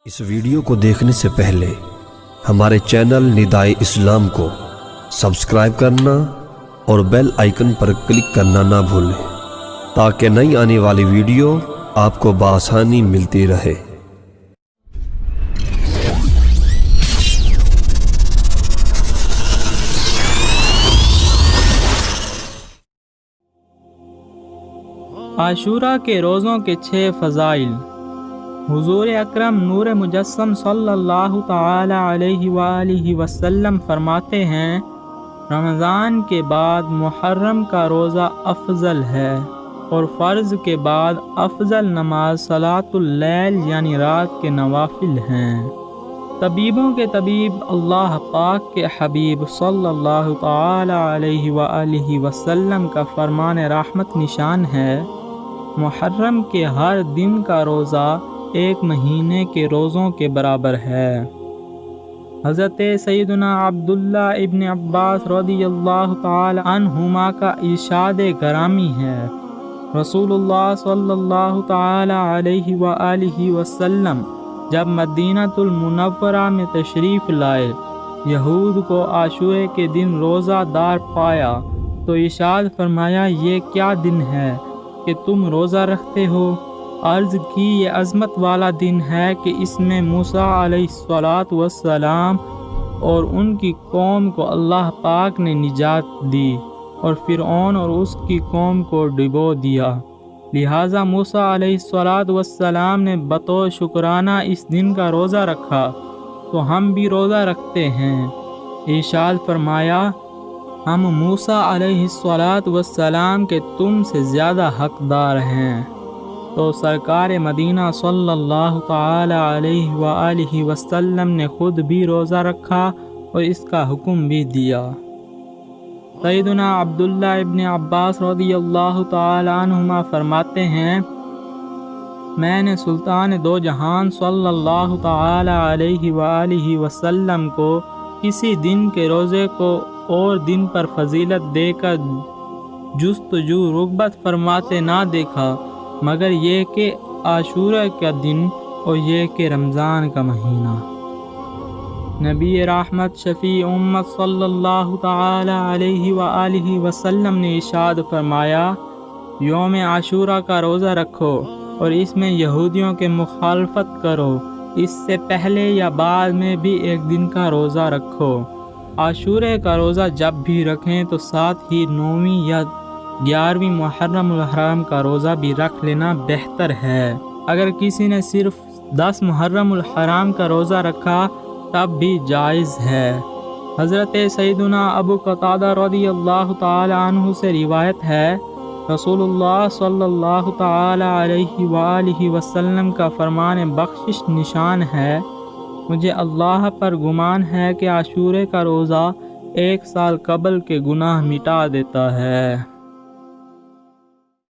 اس video کو دیکھنے سے پہلے ہمارے چینل ندائے اسلام کو سبسکرائب کرنا اور بیل آئیکن پر کلک کرنا نہ بھولیں تاکہ نئی آنے والی ویڈیو آپ کو بآسانی ملتی رہے۔ عاشوراء کے روزوں کے 6 فضائل۔ حضور اکرم نور مجسم صلی اللہ تعالی علیہ وآلہ وسلم فرماتے ہیں، رمضان کے بعد محرم کا روزہ افضل ہے اور فرض کے بعد افضل نماز صلاۃ اللیل یعنی رات کے نوافل ہیں۔ طبیبوں کے طبیب اللہ پاک کے حبیب صلی اللہ تعالی علیہ وآلہ وسلم کا فرمان رحمت نشان ہے، محرم کے ہر دن کا روزہ 1 مہینے کے روزوں کے برابر ہے۔ حضرت سیدنا عبداللہ ابن عباس رضی اللہ تعالی عنہما کا ارشاد گرامی ہے، رسول اللہ صلی اللہ تعالی علیہ وآلہ وسلم جب مدینہ المنورہ میں تشریف لائے، یہود کو عاشورے کے دن روزہ دار پایا تو ارشاد فرمایا، یہ کیا دن ہے کہ تم روزہ رکھتے ہو؟ عرض کی، یہ عظمت والا دن ہے کہ اس میں موسیٰ علیہ السلام اور ان کی قوم کو اللہ پاک نے نجات دی اور فرعون اور اس کی قوم کو ڈبو دیا، لہٰذا موسیٰ علیہ السلام نے بطور شکرانہ اس دن کا روزہ رکھا تو ہم بھی روزہ رکھتے ہیں۔ ارشاد فرمایا، ہم موسیٰ علیہ السلام کے تم سے زیادہ حقدار ہیں۔ تو سرکار مدینہ صلی اللہ تعالی علیہ وآلہ وسلم نے خود بھی روزہ رکھا اور اس کا حکم بھی دیا۔ سیدنا عبداللہ ابن عباس رضی اللہ تعالی عنہما فرماتے ہیں، میں نے سلطان دو جہان صلی اللہ تعالی علیہ وآلہ وسلم کو کسی دن کے روزے کو اور دن پر فضیلت دے کر جستجو رغبت فرماتے نہ دیکھا مگر یہ کہ عاشوراء کا دن اور یہ کہ رمضان کا مہینہ۔ نبی رحمت شفیع امت صلی اللہ تعالی علیہ وآلہ وسلم نے ارشاد فرمایا، یوم عاشوراء کا روزہ رکھو اور اس میں یہودیوں کے مخالفت کرو، اس سے پہلے یا بعد میں بھی 1 دن کا روزہ رکھو۔ عاشوراء کا روزہ جب بھی رکھیں تو ساتھ ہی 9ویں یا 11ویں محرم الحرام کا روزہ بھی رکھ لینا بہتر ہے۔ اگر کسی نے صرف 10 محرم الحرام کا روزہ رکھا تب بھی جائز ہے۔ حضرت سیدنا ابو قتادہ رضی اللہ تعالی عنہ سے روایت ہے، رسول اللہ صلی اللہ تعالی علیہ وآلہ وسلم کا فرمان بخشش نشان ہے، مجھے اللہ پر گمان ہے کہ عاشورے کا روزہ 1 سال قبل کے گناہ مٹا دیتا ہے۔